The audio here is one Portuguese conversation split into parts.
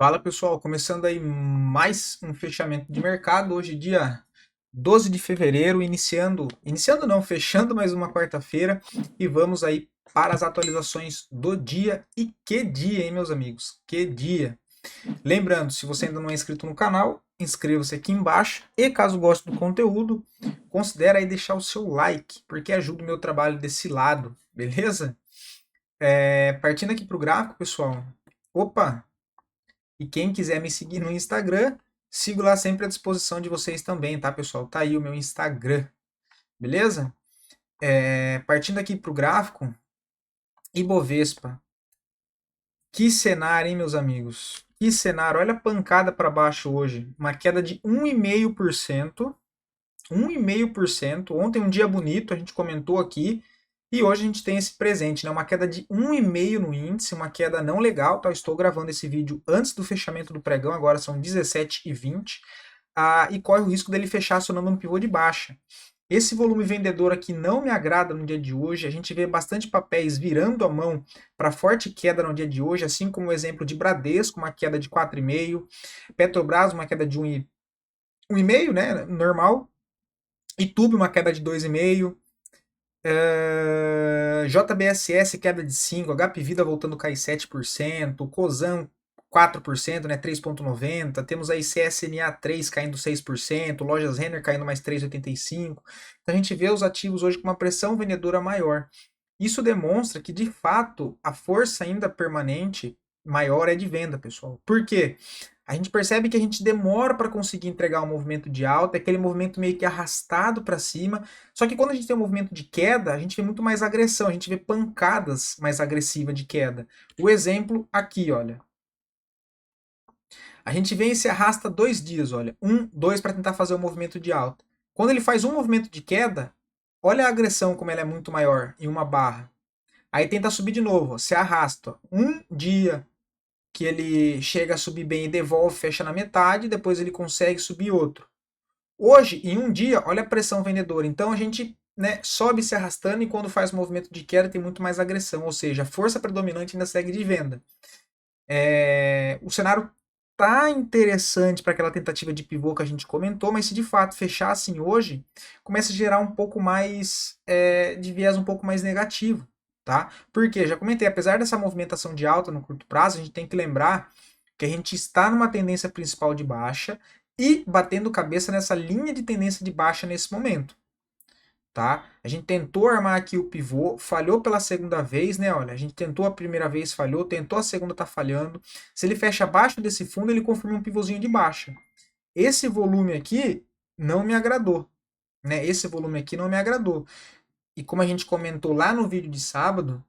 Fala pessoal, começando aí mais um fechamento de mercado, hoje dia 12 de fevereiro, iniciando não, fechando mais uma quarta-feira e vamos aí para as atualizações do dia. E que dia, hein, meus amigos? Que dia! Lembrando, se você ainda não é inscrito no canal, inscreva-se aqui embaixo e caso goste do conteúdo, considere aí deixar o seu like, porque ajuda o meu trabalho desse lado, beleza? Partindo aqui para o gráfico, pessoal. Opa! E quem quiser me seguir no Instagram, sigo lá sempre à disposição de vocês também, tá, pessoal? Tá aí o meu Instagram, beleza? Partindo aqui para o gráfico, Ibovespa. Que cenário, hein, meus amigos? Que cenário. Olha a pancada para baixo hoje. Uma queda de 1,5%. 1,5%. Ontem um dia bonito, a gente comentou aqui. E hoje a gente tem esse presente, né? Uma queda de 1,5% no índice, uma queda não legal, tá? Eu estou gravando esse vídeo antes do fechamento do pregão, agora são 17h20, e corre o risco dele fechar acionando um pivô de baixa. Esse volume vendedor aqui não me agrada no dia de hoje. A gente vê bastante papéis virando a mão para forte queda no dia de hoje, assim como o exemplo de Bradesco, uma queda de 4,5%, Petrobras, uma queda de 1,5%, né? Normal. Itube, uma queda de 2,5%. JBSS queda de 5%, HP Vida voltando a cair 7%, Cosan 4%, né, 3,90%, temos aí CSNA 3 caindo 6%, Lojas Renner caindo mais 3,85%. Então a gente vê os ativos hoje com uma pressão vendedora maior. Isso demonstra que, de fato, a força ainda permanente maior é de venda, pessoal. Por quê? A gente percebe que a gente demora para conseguir entregar um movimento de alta, é aquele movimento meio que arrastado para cima. Só que quando a gente tem um movimento de queda, a gente vê muito mais agressão, a gente vê pancadas mais agressivas de queda. O exemplo aqui, olha. A gente vem e se arrasta 2 dias, olha. 1, 2 para tentar fazer um movimento de alta. Quando ele faz um movimento de queda, olha a agressão como ela é muito maior em uma barra. Aí tenta subir de novo, se arrasta. Um dia que ele chega a subir bem e devolve, fecha na metade, depois ele consegue subir outro. Hoje, em um dia, olha a pressão vendedora. Então a gente, né, sobe se arrastando e quando faz o movimento de queda tem muito mais agressão, ou seja, a força predominante ainda segue de venda. O cenário tá interessante para aquela tentativa de pivô que a gente comentou, mas se de fato fechar assim hoje, começa a gerar um pouco mais de viés um pouco mais negativo, tá? Porque já comentei, apesar dessa movimentação de alta no curto prazo, a gente tem que lembrar que a gente está numa tendência principal de baixa e batendo cabeça nessa linha de tendência de baixa nesse momento. Tá? A gente tentou armar aqui o pivô, falhou pela segunda vez, né? Olha, a gente tentou a primeira vez, falhou, tentou a segunda, tá falhando. Se ele fecha abaixo desse fundo, ele confirma um pivôzinho de baixa. Esse volume aqui não me agradou, né? Esse volume aqui não me agradou. E como a gente comentou lá no vídeo de sábado,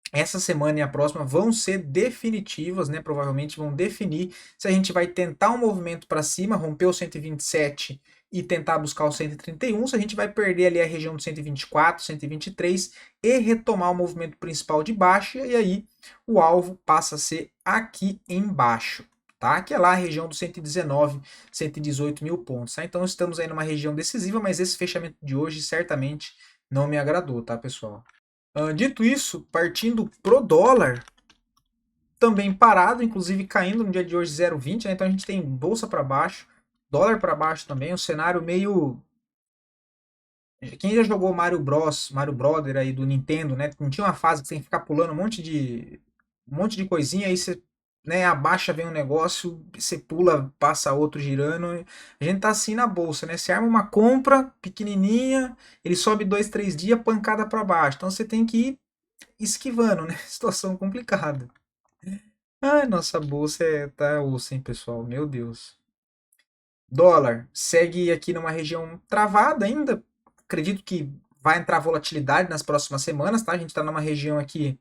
essa semana e a próxima vão ser definitivas, né? Provavelmente vão definir se a gente vai tentar um movimento para cima, romper o 127 e tentar buscar o 131, se a gente vai perder ali a região do 124, 123 e retomar o movimento principal de baixa, e aí o alvo passa a ser aqui embaixo, tá? Que é lá a região do 119, 118 mil pontos, tá? Então estamos aí numa região decisiva, mas esse fechamento de hoje certamente não me agradou, tá, pessoal? Dito isso, partindo pro dólar, também parado, inclusive caindo no dia de hoje 0,20, né? Então a gente tem bolsa para baixo, dólar para baixo também, um cenário meio. Quem já jogou Mario Bros, Mario Brother aí do Nintendo, né? Não tinha uma fase que você tem que ficar pulando um monte de coisinha, aí você, né, abaixa, vem um negócio, você pula, passa outro girando. A gente tá assim na bolsa, né? Você arma uma compra pequenininha, ele sobe 2, 3 dias, pancada para baixo. Então você tem que ir esquivando, né? Situação complicada. Ai, nossa bolsa tá osso, hein, pessoal? Meu Deus. Dólar segue aqui numa região travada ainda. Acredito que vai entrar volatilidade nas próximas semanas, tá? A gente está numa região aqui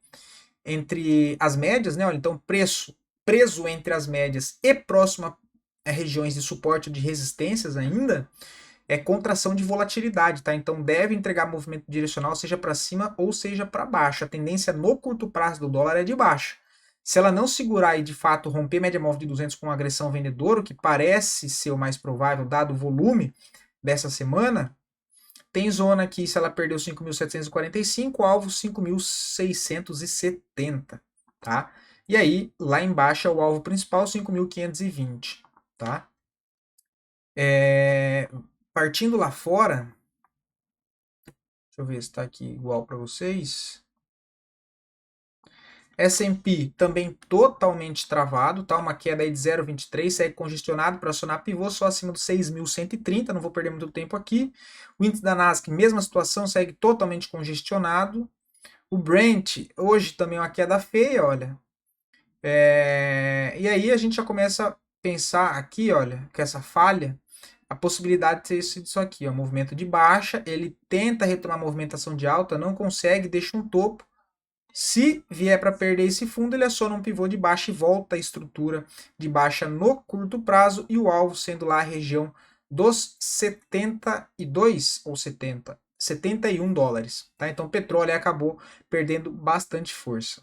entre as médias, né? Olha, então preço preso entre as médias e próximo a regiões de suporte ou de resistências ainda. Contração de volatilidade, tá? Então deve entregar movimento direcional, seja para cima ou seja para baixo. A tendência no curto prazo do dólar é de baixa. Se ela não segurar e de fato romper média móvel de 200 com agressão vendedora, o que parece ser o mais provável dado o volume dessa semana, tem zona aqui, se ela perdeu 5.745, alvo 5.670, tá? E aí, lá embaixo é o alvo principal, 5.520, tá? Partindo lá fora, deixa eu ver se está aqui igual para vocês. S&P também totalmente travado, tá? Uma queda aí de 0,23, segue congestionado para acionar pivô só acima dos 6.130, não vou perder muito tempo aqui. O índice da Nasdaq, mesma situação, segue totalmente congestionado. O Brent, hoje também uma queda feia, olha. E aí a gente já começa a pensar aqui, olha, que essa falha, a possibilidade de ser isso aqui, ó, movimento de baixa, ele tenta retomar a movimentação de alta, não consegue, deixa um topo. Se vier para perder esse fundo, ele aciona um pivô de baixa e volta à estrutura de baixa no curto prazo, e o alvo sendo lá a região dos 72 ou 70, 71 dólares. Tá? Então o petróleo acabou perdendo bastante força.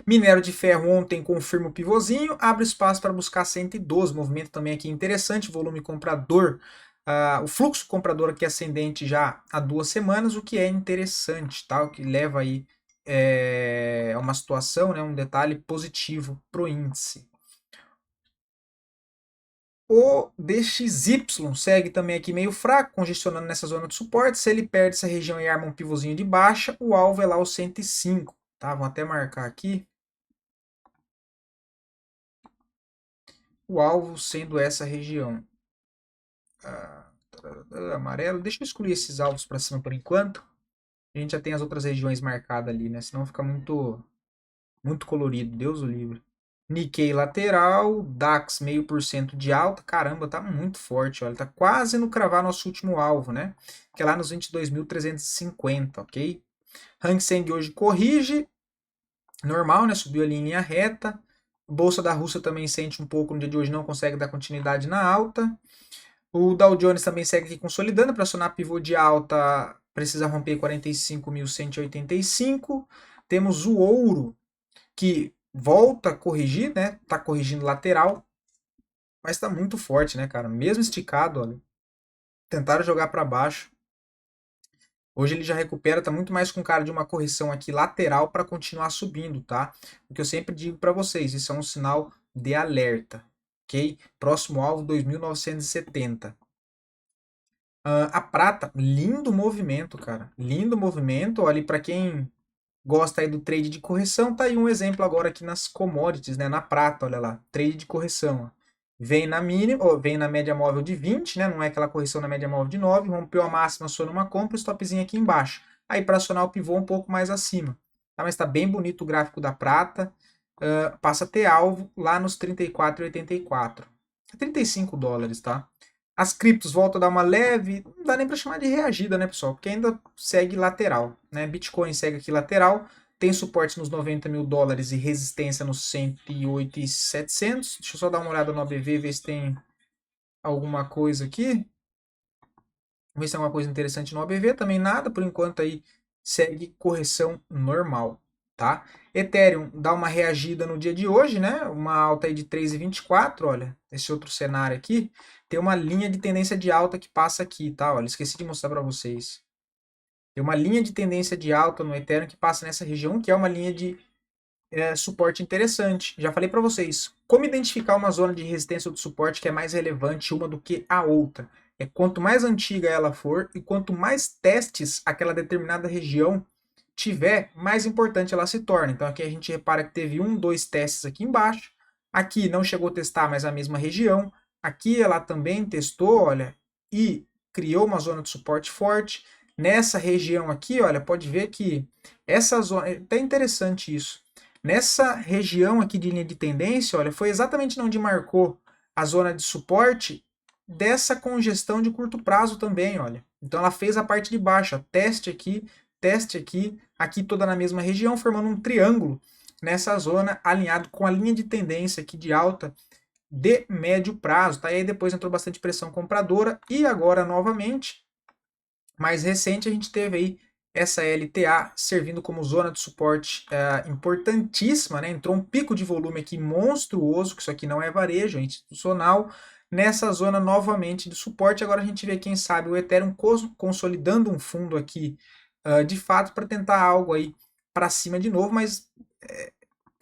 Minério de ferro ontem confirma o pivôzinho, abre espaço para buscar 112, movimento também aqui interessante, volume comprador, o fluxo comprador aqui ascendente já há 2 semanas, o que é interessante, tá? O que leva aí a uma situação, né, um detalhe positivo para o índice. O DXY segue também aqui meio fraco, congestionando nessa zona de suporte. Se ele perde essa região e arma um pivôzinho de baixa, o alvo é lá o 105, tá? Vou até marcar aqui. O alvo sendo essa região. Amarelo. Deixa eu excluir esses alvos para cima por enquanto. A gente já tem as outras regiões marcadas ali, né? Senão fica muito colorido. Deus o livre. Nikkei lateral, DAX 0,5% de alta. Caramba, tá muito forte, olha. Tá quase no cravar nosso último alvo, né? Que é lá nos 22.350, ok? Hang Seng hoje corrige. Normal, né? Subiu ali em linha reta. Bolsa da Rússia também sente um pouco no dia de hoje, não consegue dar continuidade na alta. O Dow Jones também segue aqui consolidando. Para acionar pivô de alta, precisa romper 45.185. Temos o ouro, que volta a corrigir, né? Tá corrigindo lateral, mas tá muito forte, né, cara? Mesmo esticado, olha. Tentaram jogar para baixo. Hoje ele já recupera, tá muito mais com cara de uma correção aqui lateral para continuar subindo, tá? O que eu sempre digo para vocês, isso é um sinal de alerta, ok? Próximo alvo 2.970. A prata, lindo movimento, cara. Lindo movimento. Olha, para quem gosta aí do trade de correção, tá aí um exemplo agora aqui nas commodities, né? Na prata, olha lá, trade de correção. Ó. Vem na mínima, ou vem na média móvel de 20, né? Não é aquela correção na média móvel de 9, rompeu a máxima, aciona uma compra, stopzinho aqui embaixo. Aí para acionar o pivô um pouco mais acima. Tá? Mas tá bem bonito o gráfico da prata. Passa a ter alvo lá nos 34,84. 35 dólares, tá? As criptos voltam a dar uma leve, não dá nem para chamar de reagida, né, pessoal? Porque ainda segue lateral, né? Bitcoin segue aqui lateral, tem suporte nos 90 mil dólares e resistência nos 108.700. Deixa eu só dar uma olhada no ABV, ver se tem alguma coisa aqui. Vamos ver se tem alguma coisa interessante no ABV. Também nada, por enquanto aí segue correção normal, tá? Ethereum dá uma reagida no dia de hoje, né? Uma alta aí de 3,24, olha, esse outro cenário aqui, tem uma linha de tendência de alta que passa aqui, tá? Olha, esqueci de mostrar para vocês. Tem uma linha de tendência de alta no Ethereum que passa nessa região, que é uma linha de suporte interessante. Já falei para vocês, como identificar uma zona de resistência ou de suporte que é mais relevante uma do que a outra. É quanto mais antiga ela for e quanto mais testes aquela determinada região tiver, mais importante ela se torna. Então aqui a gente repara que teve 1, 2 testes aqui embaixo. Aqui não chegou a testar mais a mesma região. Aqui ela também testou, olha, e criou uma zona de suporte forte. Nessa região aqui, olha, pode ver que essa zona, é até interessante isso. Nessa região aqui de linha de tendência, olha, foi exatamente onde marcou a zona de suporte dessa congestão de curto prazo também, olha. Então ela fez a parte de baixo, ó, teste aqui toda na mesma região, formando um triângulo nessa zona, alinhado com a linha de tendência aqui de alta de médio prazo, tá? E aí depois entrou bastante pressão compradora e agora novamente, mais recente, a gente teve aí essa LTA servindo como zona de suporte importantíssima, né? Entrou um pico de volume aqui monstruoso, que isso aqui não é varejo, é institucional, nessa zona novamente de suporte. Agora a gente vê, quem sabe, o Ethereum consolidando um fundo aqui de fato para tentar algo aí para cima de novo, mas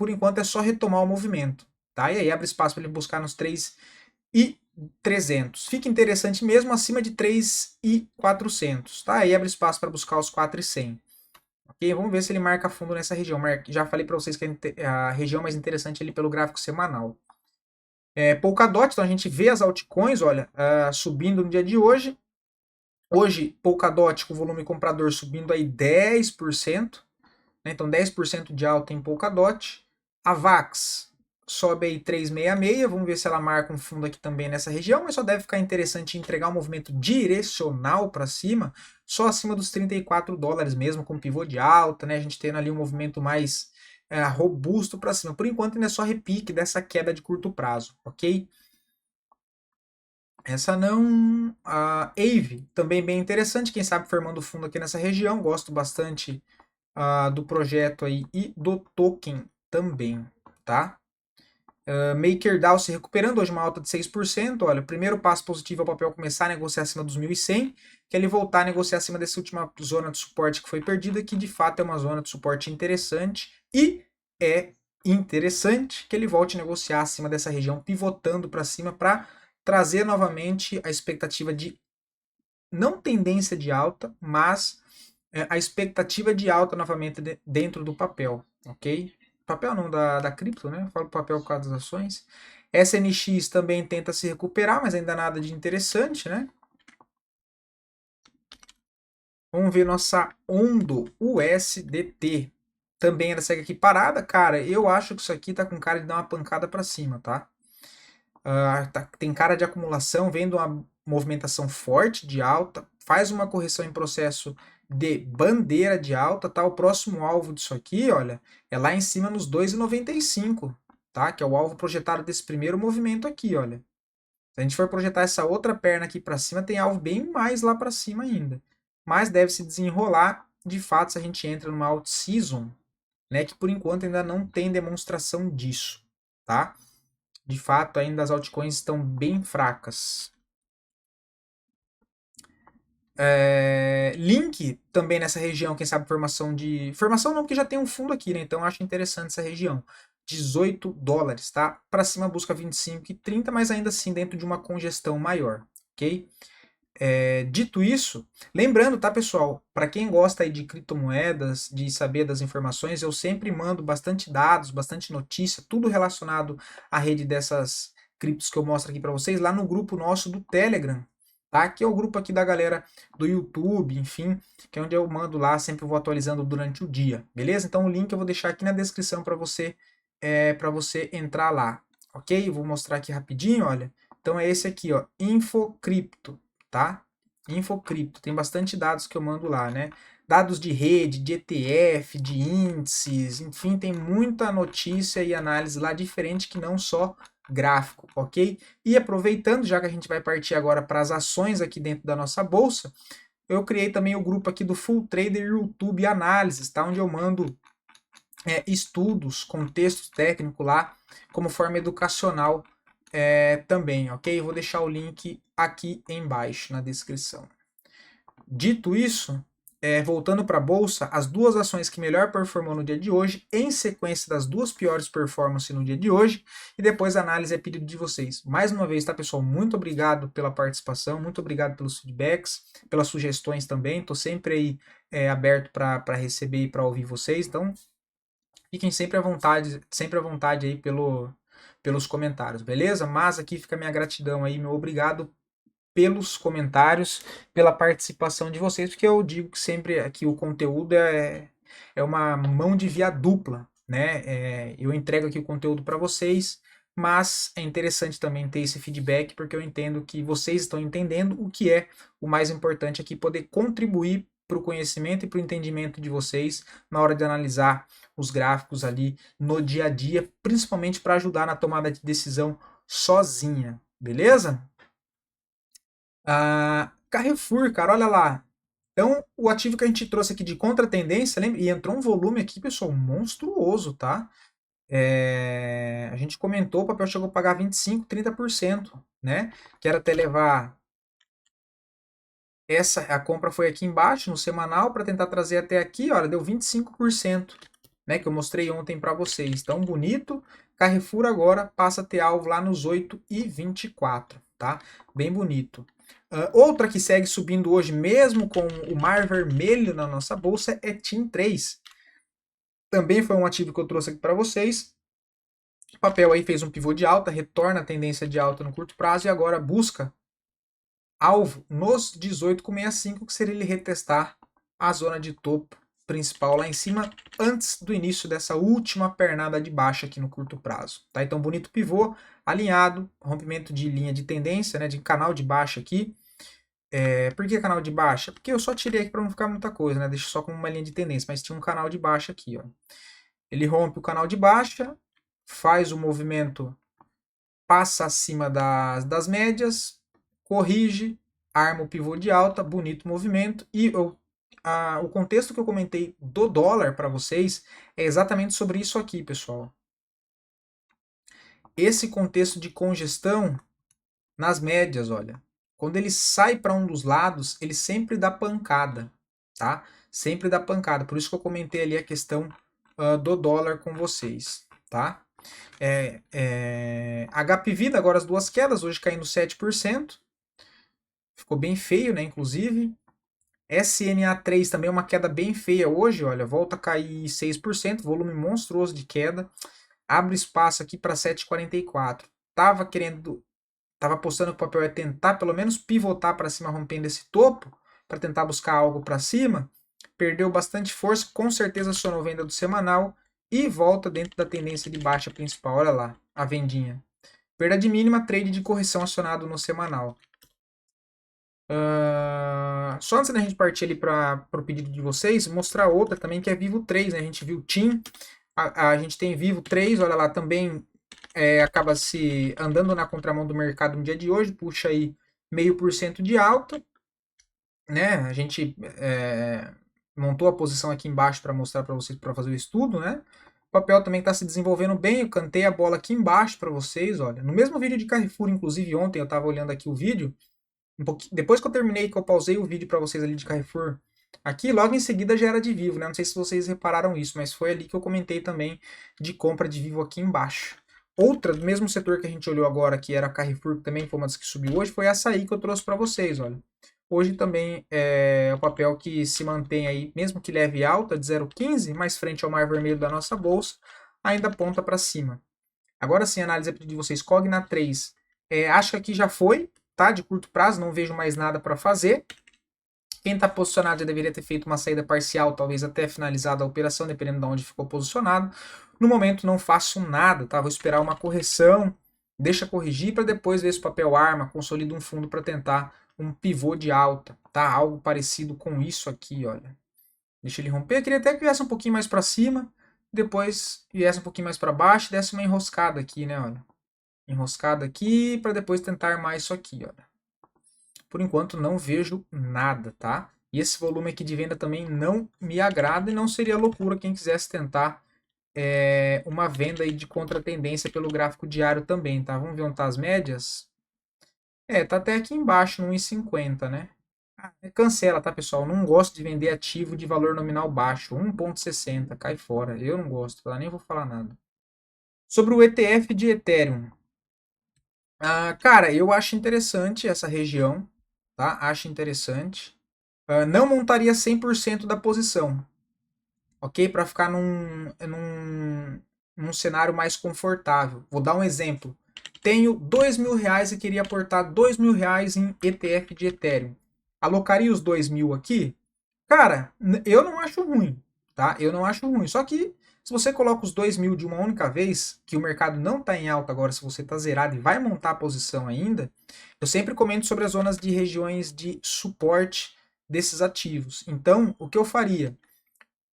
por enquanto é só retomar o movimento, tá? E aí abre espaço para ele buscar nos 3.300. Fica interessante mesmo acima de 3.400, tá? Aí abre espaço para buscar os 4.100. Ok? Vamos ver se ele marca fundo nessa região. Já falei para vocês que a região mais interessante é ali pelo gráfico semanal. Polkadot, então a gente vê as altcoins, olha, subindo no dia de hoje. Hoje, Polkadot com volume comprador subindo aí 10%, né? Então 10% de alta em Polkadot. A VAX sobe aí 366, vamos ver se ela marca um fundo aqui também nessa região, mas só deve ficar interessante entregar um movimento direcional para cima, só acima dos $34 mesmo, com pivô de alta, né? A gente tendo ali um movimento mais robusto para cima. Por enquanto ainda é só repique dessa queda de curto prazo, ok? Essa não. A AVE, também bem interessante, quem sabe formando fundo aqui nessa região, gosto bastante do projeto aí e do token também, tá? MakerDAO se recuperando, hoje uma alta de 6%. Olha, o primeiro passo positivo é o papel começar a negociar acima dos 1.100, que é ele voltar a negociar acima dessa última zona de suporte que foi perdida, que de fato é uma zona de suporte interessante, e é interessante que ele volte a negociar acima dessa região, pivotando para cima para trazer novamente a expectativa de não tendência de alta, mas a expectativa de alta novamente dentro do papel, ok? Papel não, da cripto, né? Falo papel por causa das ações. SNX também tenta se recuperar, mas ainda nada de interessante, né? Vamos ver nossa Ondo USDT. Também ela segue aqui parada. Cara, eu acho que isso aqui tá com cara de dar uma pancada para cima, tá? Tem cara de acumulação, vendo uma movimentação forte de alta, faz uma correção em processo de bandeira de alta, tá? O próximo alvo disso aqui, olha, é lá em cima nos 2,95, tá? Que é o alvo projetado desse primeiro movimento aqui, olha. Se a gente for projetar essa outra perna aqui para cima, tem alvo bem mais lá para cima ainda. Mas deve se desenrolar, de fato, se a gente entra numa out-season, né? Que por enquanto ainda não tem demonstração disso, tá? De fato, ainda as altcoins estão bem fracas. Link também nessa região, quem sabe formação de. Formação não, porque já tem um fundo aqui, né? Então acho interessante essa região. $18, tá? Para cima busca 25 e 30, mas ainda assim dentro de uma congestão maior, ok? Dito isso, lembrando, tá, pessoal, para quem gosta aí de criptomoedas, de saber das informações, eu sempre mando bastante dados, bastante notícia, tudo relacionado à rede dessas criptos que eu mostro aqui para vocês, lá no grupo nosso do Telegram, tá? Que é o grupo aqui da galera do YouTube, enfim, que é onde eu mando lá, sempre vou atualizando durante o dia, beleza? Então o link eu vou deixar aqui na descrição para você entrar lá, ok? Eu vou mostrar aqui rapidinho, olha. Então é esse aqui, ó, InfoCrypto, tá? InfoCrypto, tem bastante dados que eu mando lá, né? Dados de rede, de ETF, de índices, enfim, tem muita notícia e análise lá diferente que não só gráfico, ok? E aproveitando, já que a gente vai partir agora para as ações aqui dentro da nossa bolsa, eu criei também o grupo aqui do Full Trader YouTube Análises, tá? Onde eu mando estudos, contexto técnico lá, como forma educacional também, ok? Eu vou deixar o link aqui embaixo na descrição. Dito isso, voltando para a bolsa, as duas ações que melhor performou no dia de hoje, em sequência das duas piores performances no dia de hoje, e depois a análise é pedido de vocês. Mais uma vez, tá, pessoal? Muito obrigado pela participação, muito obrigado pelos feedbacks, pelas sugestões também. Estou sempre aí aberto para receber e para ouvir vocês, então fiquem sempre à vontade aí pelos comentários, beleza? Mas aqui fica a minha gratidão aí, meu obrigado pelos comentários, pela participação de vocês, porque eu digo que sempre aqui o conteúdo é uma mão de via dupla, né? Eu entrego aqui o conteúdo para vocês, mas é interessante também ter esse feedback, porque eu entendo que vocês estão entendendo o que é o mais importante aqui, poder contribuir para o conhecimento e para o entendimento de vocês na hora de analisar os gráficos ali no dia a dia, principalmente para ajudar na tomada de decisão sozinha, beleza? Carrefour, cara, olha lá. Então, o ativo que a gente trouxe aqui de contra-tendência, lembra? E entrou um volume aqui, pessoal, monstruoso, tá? A gente comentou, o papel chegou a pagar 25, 30%, né? Que era até levar a compra foi aqui embaixo, no semanal, para tentar trazer até aqui, olha, deu 25%. né, que eu mostrei ontem para vocês. Tão bonito. Carrefour agora passa a ter alvo lá nos 8,24, tá? Bem bonito. Outra que segue subindo hoje, mesmo com o mar vermelho na nossa bolsa, é TIM3. Também foi um ativo que eu trouxe aqui para vocês. O papel aí fez um pivô de alta, retorna a tendência de alta no curto prazo e agora busca alvo nos 18,65, que seria ele retestar a zona de topo principal lá em cima antes do início dessa última pernada de baixa aqui no curto prazo. Tá? Então, bonito pivô, alinhado, rompimento de linha de tendência, né, de canal de baixa aqui. Por que canal de baixa? Porque eu só tirei aqui para não ficar muita coisa, né? Deixa só como uma linha de tendência, mas tinha um canal de baixa aqui, ó. Ele rompe o canal de baixa, faz o movimento, passa acima das médias, corrige, arma o pivô de alta, bonito movimento. E o contexto que eu comentei do dólar para vocês é exatamente sobre isso aqui, pessoal. Esse contexto de congestão nas médias, olha. Quando ele sai para um dos lados, ele sempre dá pancada, tá? Sempre dá pancada. Por isso que eu comentei ali a questão do dólar com vocês, tá? HP Vida, agora as duas quedas, hoje caindo 7%. Ficou bem feio, né? Inclusive. SNA3 também é uma queda bem feia hoje, olha, volta a cair 6%, volume monstruoso de queda. Abre espaço aqui para 7,44. Tava apostando que o papel ia tentar pelo menos pivotar para cima, rompendo esse topo, para tentar buscar algo para cima. Perdeu bastante força, com certeza acionou venda do semanal e volta dentro da tendência de baixa principal. Olha lá, a vendinha. Perda de mínima, trade de correção acionado no semanal. Só antes da gente partir ali para o pedido de vocês, mostrar outra também que é Vivo 3, né? A gente viu TIM, a gente tem Vivo 3, olha lá, também acaba se andando na contramão do mercado no dia de hoje, puxa aí 0,5% de alta, né? A gente montou a posição aqui embaixo para mostrar para vocês para fazer o estudo, né? O papel também está se desenvolvendo bem, eu cantei a bola aqui embaixo para vocês, olha. No mesmo vídeo de Carrefour, inclusive ontem eu estava olhando aqui o vídeo, depois que eu terminei, que eu pausei o vídeo para vocês ali de Carrefour, aqui logo em seguida já era de Vivo, né? Não sei se vocês repararam isso, mas foi ali que eu comentei também de compra de Vivo aqui embaixo. Outra do mesmo setor que a gente olhou agora, que era a Carrefour, que também foi uma das que subiu hoje, foi a Açaí que eu trouxe para vocês, olha. Hoje também é o papel que se mantém aí, mesmo que leve alta de 0,15, mais frente ao mar vermelho da nossa bolsa, ainda aponta para cima. Agora sim, a análise de vocês, Cogna 3, acho que aqui já foi, tá? De curto prazo, não vejo mais nada para fazer. Quem está posicionado já deveria ter feito uma saída parcial, talvez até finalizada a operação, dependendo de onde ficou posicionado. No momento não faço nada, tá? Vou esperar uma correção, deixa corrigir para depois ver se o papel arma, consolida um fundo para tentar um pivô de alta, tá? Algo parecido com isso aqui, olha. Deixa ele romper. Eu queria até que viesse um pouquinho mais para cima, depois viesse um pouquinho mais para baixo e desse uma enroscada aqui, né, olha. Enroscada aqui para depois tentar armar isso aqui, olha. Por enquanto não vejo nada, tá? E esse volume aqui de venda também não me agrada e não seria loucura quem quisesse tentar uma venda aí de contratendência pelo gráfico diário também, tá? Vamos ver onde tá as médias? Tá até aqui embaixo, no 1,50, né? Cancela, tá, pessoal? Não gosto de vender ativo de valor nominal baixo. 1,60, cai fora. Eu não gosto, tá? Nem vou falar nada. Sobre o ETF de Ethereum. Cara, eu acho interessante essa região, tá? Acho interessante. Não montaria 100% da posição, ok? Para ficar num cenário mais confortável. Vou dar um exemplo. Tenho R$2.000 e queria aportar R$2.000 em ETF de Ethereum. Alocaria os 2.000 aqui? Cara, eu não acho ruim, tá? Eu não acho ruim. Só que se você coloca os 2.000 de uma única vez, que o mercado não está em alta agora, se você está zerado e vai montar a posição ainda, eu sempre comento sobre as zonas de regiões de suporte desses ativos. Então, o que eu faria?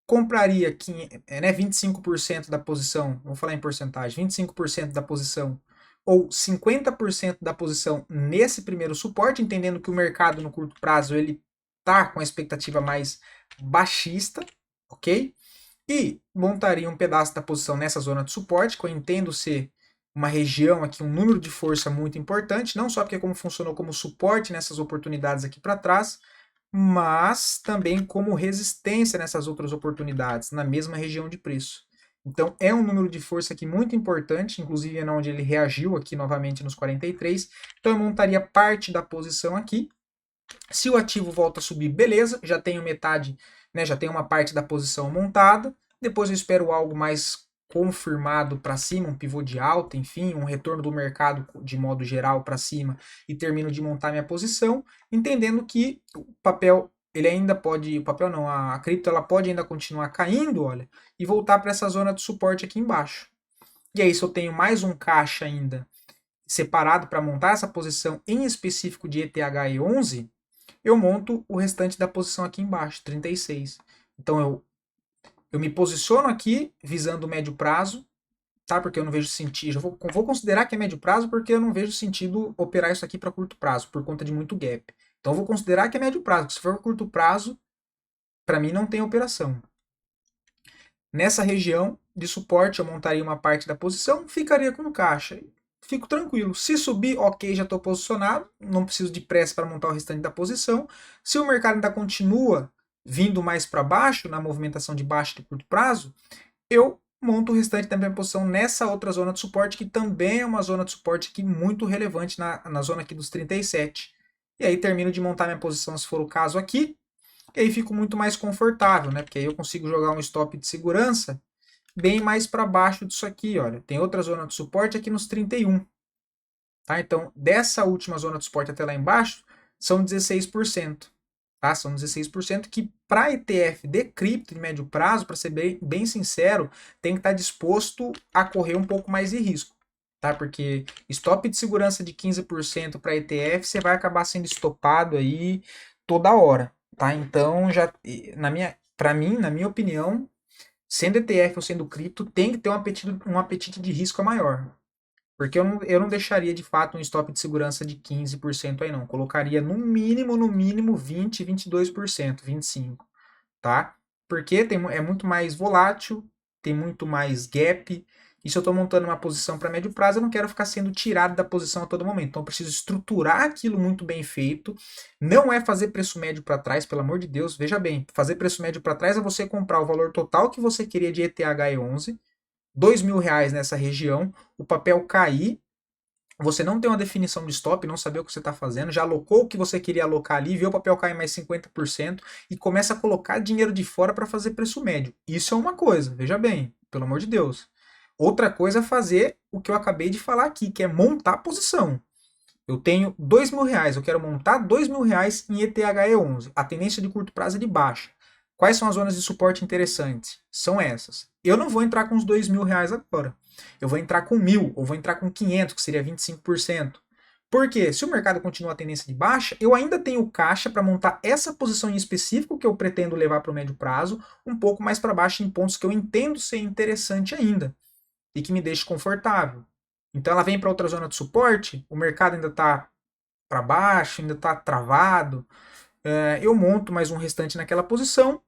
Compraria 25% da posição, vou falar em porcentagem, 25% da posição ou 50% da posição nesse primeiro suporte, entendendo que o mercado no curto prazo ele tá com a expectativa mais baixista, ok? E montaria um pedaço da posição nessa zona de suporte, que eu entendo ser uma região aqui, um número de força muito importante, não só porque como funcionou como suporte nessas oportunidades aqui para trás, mas também como resistência nessas outras oportunidades, na mesma região de preço. Então é um número de força aqui muito importante, inclusive é onde ele reagiu aqui novamente nos 43. Então eu montaria parte da posição aqui. Se o ativo volta a subir, beleza, já tenho metade, né, já tenho uma parte da posição montada. Depois eu espero algo mais confirmado para cima, um pivô de alta, enfim, um retorno do mercado de modo geral para cima e termino de montar minha posição, entendendo que o papel ele ainda pode, o papel não, a cripto ela pode ainda continuar caindo, olha, e voltar para essa zona de suporte aqui embaixo. E aí se eu tenho mais um caixa ainda separado para montar essa posição em específico de ETH-E11, eu monto o restante da posição aqui embaixo, 36. Então eu me posiciono aqui visando o médio prazo, tá? Porque eu não vejo sentido. Eu vou considerar que é médio prazo porque eu não vejo sentido operar isso aqui para curto prazo, por conta de muito gap. Então eu vou considerar que é médio prazo. Se for curto prazo, para mim não tem operação. Nessa região de suporte, eu montaria uma parte da posição, ficaria com caixa. Fico tranquilo. Se subir, ok, já estou posicionado, não preciso de pressa para montar o restante da posição. Se o mercado ainda continua vindo mais para baixo, na movimentação de baixo de curto prazo, eu monto o restante da minha posição nessa outra zona de suporte, que também é uma zona de suporte aqui muito relevante na zona aqui dos 37. E aí termino de montar minha posição, se for o caso aqui, e aí fico muito mais confortável, né? Porque aí eu consigo jogar um stop de segurança bem mais para baixo disso aqui, olha. Tem outra zona de suporte aqui nos 31. Tá? Então, dessa última zona de suporte até lá embaixo, são 16%. Tá? São 16% que para ETF de cripto de médio prazo, para ser bem sincero, tem que estar disposto a correr um pouco mais de risco. Tá? Porque stop de segurança de 15% para ETF, você vai acabar sendo estopado aí toda hora. Tá? Então, já para mim, na minha opinião, sendo ETF ou sendo cripto, tem que ter um apetite de risco maior. Porque eu não deixaria de fato um stop de segurança de 15% aí não. Colocaria no mínimo 20, 22%, 25%, tá? Porque é muito mais volátil, tem muito mais gap. E se eu estou montando uma posição para médio prazo, eu não quero ficar sendo tirado da posição a todo momento. Então eu preciso estruturar aquilo muito bem feito. Não é fazer preço médio para trás, pelo amor de Deus. Veja bem, fazer preço médio para trás é você comprar o valor total que você queria de ETH-E11, R$ 2.000 nessa região, o papel cair, você não tem uma definição de stop, não saber o que você está fazendo, já alocou o que você queria alocar ali, vê o papel cair mais 50% e começa a colocar dinheiro de fora para fazer preço médio. Isso é uma coisa, veja bem, pelo amor de Deus. Outra coisa é fazer o que eu acabei de falar aqui, que é montar a posição. Eu tenho R$ 2.000, eu quero montar R$ 2.000 em ETH-E11. A tendência de curto prazo é de baixa. Quais são as zonas de suporte interessantes? São essas. Eu não vou entrar com os R$ 2.000 agora. Eu vou entrar com 1.000, ou vou entrar com 500, que seria 25%. Porque se o mercado continua a tendência de baixa, eu ainda tenho caixa para montar essa posição em específico que eu pretendo levar para o médio prazo, um pouco mais para baixo em pontos que eu entendo ser interessante ainda e que me deixe confortável. Então ela vem para outra zona de suporte, o mercado ainda está para baixo, ainda está travado. Eu monto mais um restante naquela posição.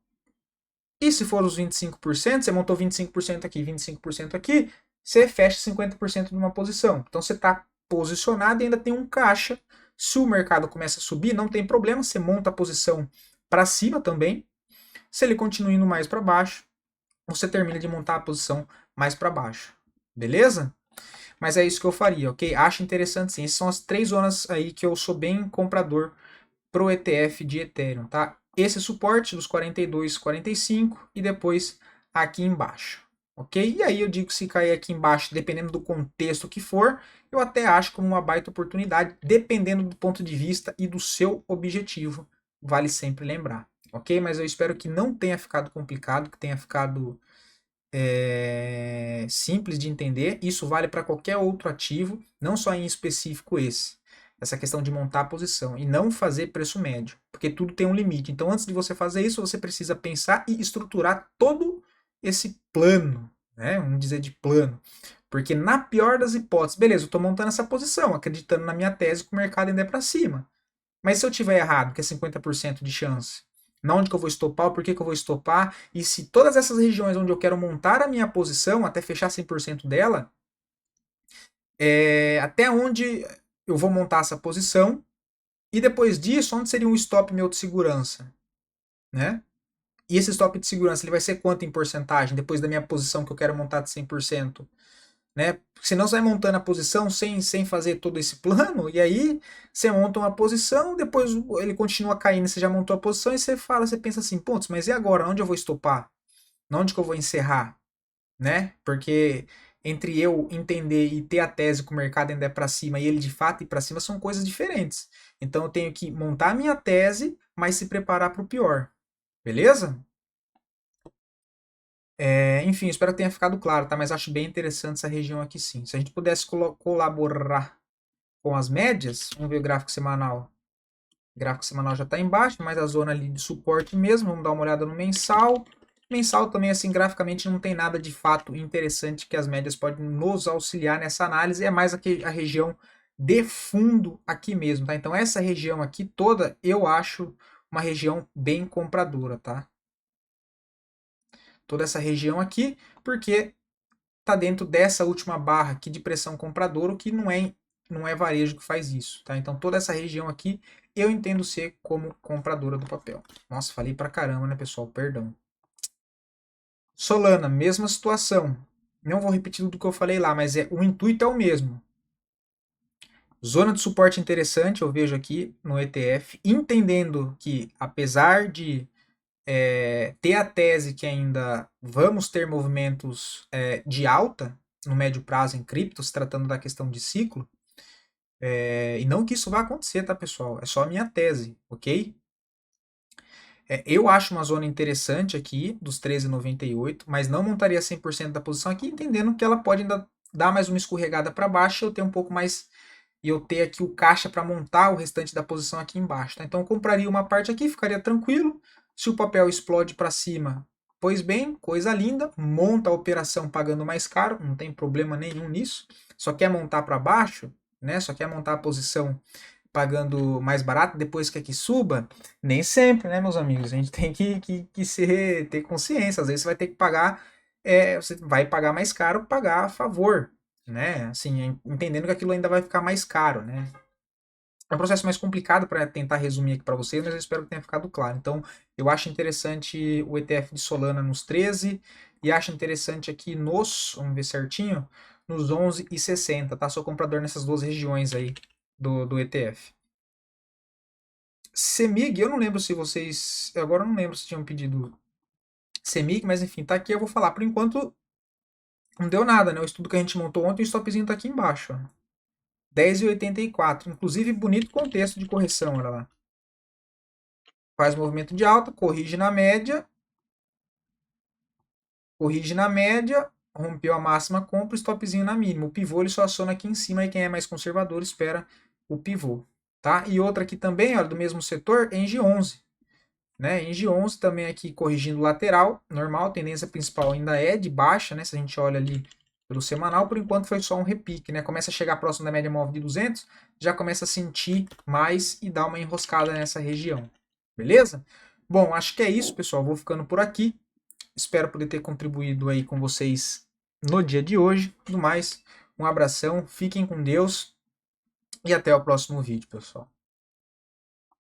E se for os 25%, você montou 25% aqui, 25% aqui, você fecha 50% de uma posição. Então você está posicionado e ainda tem um caixa. Se o mercado começa a subir, não tem problema, você monta a posição para cima também. Se ele continua indo mais para baixo, você termina de montar a posição mais para baixo. Beleza? Mas é isso que eu faria, ok? Acho interessante sim. Essas são as três zonas aí que eu sou bem comprador pro ETF de Ethereum, tá? Esse suporte dos 42, 45 e depois aqui embaixo, ok? E aí eu digo que se cair aqui embaixo, dependendo do contexto que for, eu até acho como uma baita oportunidade, dependendo do ponto de vista e do seu objetivo, vale sempre lembrar, ok? Mas eu espero que não tenha ficado complicado, que tenha ficado simples de entender. Isso vale para qualquer outro ativo, não só em específico esse. Essa questão de montar a posição e não fazer preço médio, porque tudo tem um limite. Então, antes de você fazer isso, você precisa pensar e estruturar todo esse plano, né? Vamos dizer de plano. Porque na pior das hipóteses, beleza, eu estou montando essa posição, acreditando na minha tese que o mercado ainda é para cima. Mas se eu tiver errado, que é 50% de chance, na onde que eu vou estopar, por que que eu vou estopar, e se todas essas regiões onde eu quero montar a minha posição, até fechar 100% dela, até onde eu vou montar essa posição, E depois disso, onde seria um stop meu de segurança, né? E esse stop de segurança, ele vai ser quanto em porcentagem depois da minha posição que eu quero montar de 100%? Né? Porque senão você vai montando a posição sem fazer todo esse plano, e aí você monta uma posição, depois ele continua caindo, você já montou a posição, e você fala, você pensa assim, pontos, mas e agora? Onde eu vou estopar? Onde que eu vou encerrar? Né? Porque entre eu entender e ter a tese que o mercado ainda é para cima e ele de fato ir para cima são coisas diferentes. Então eu tenho que montar a minha tese, mas se preparar para o pior. Beleza? Enfim, espero que tenha ficado claro, tá? Mas acho bem interessante essa região aqui sim. Se a gente pudesse colaborar com as médias, vamos ver o gráfico semanal. O gráfico semanal já está embaixo, mas a zona ali de suporte mesmo. Vamos dar uma olhada no mensal. Mensal também, assim, graficamente não tem nada de fato interessante que as médias podem nos auxiliar nessa análise. É mais aqui a região de fundo aqui mesmo, tá? Então essa região aqui toda eu acho uma região bem compradora, tá? Toda essa região aqui, porque tá dentro dessa última barra aqui de pressão compradora, o que não é varejo que faz isso, tá? Então toda essa região aqui eu entendo ser como compradora do papel. Nossa, falei pra caramba, né, pessoal? Perdão. Solana, mesma situação. Não vou repetir tudo que eu falei lá, mas o intuito é o mesmo. Zona de suporte interessante, eu vejo aqui no ETF, entendendo que apesar de ter a tese que ainda vamos ter movimentos de alta no médio prazo em cripto, se tratando da questão de ciclo, e não que isso vá acontecer, tá, pessoal? É só a minha tese, ok? Eu acho uma zona interessante aqui, dos 13,98, mas não montaria 100% da posição aqui, entendendo que ela pode ainda dar mais uma escorregada para baixo e eu ter um pouco mais. E eu ter aqui o caixa para montar o restante da posição aqui embaixo. Tá? Então eu compraria uma parte aqui, ficaria tranquilo. Se o papel explode para cima, pois bem, coisa linda. Monta a operação pagando mais caro, não tem problema nenhum nisso. Só quer montar para baixo, né? Só quer montar a posição pagando mais barato depois que suba, nem sempre, né, meus amigos? A gente tem ter consciência. Às vezes você vai ter que pagar, você vai pagar mais caro, pagar a favor, né? Assim, entendendo que aquilo ainda vai ficar mais caro, né? É um processo mais complicado para tentar resumir aqui para vocês, mas eu espero que tenha ficado claro. Então, eu acho interessante o ETF de Solana nos 13 e acho interessante aqui vamos ver certinho, nos 11,60, tá? Sou comprador nessas duas regiões aí do ETF. CEMIG, eu não lembro se vocês. Agora eu não lembro se tinham pedido CEMIG, mas enfim, tá aqui, eu vou falar. Por enquanto, não deu nada, né? O estudo que a gente montou ontem, o stopzinho tá aqui embaixo, ó. 10,84. Inclusive, bonito contexto de correção, olha lá. Faz movimento de alta, corrige na média, rompeu a máxima, compra, stopzinho na mínima. O pivô ele só aciona aqui em cima e quem é mais conservador espera o pivô, tá? E outra aqui também, olha, do mesmo setor, Engie 11. Né? Engie 11 também aqui corrigindo lateral, normal, tendência principal ainda é de baixa, né? Se a gente olha ali pelo semanal, por enquanto foi só um repique, né? Começa a chegar próximo da média móvel de 200, já começa a sentir mais e dá uma enroscada nessa região. Beleza? Bom, acho que é isso, pessoal. Vou ficando por aqui. Espero poder ter contribuído aí com vocês no dia de hoje. Tudo mais, um abração, fiquem com Deus e até o próximo vídeo, pessoal.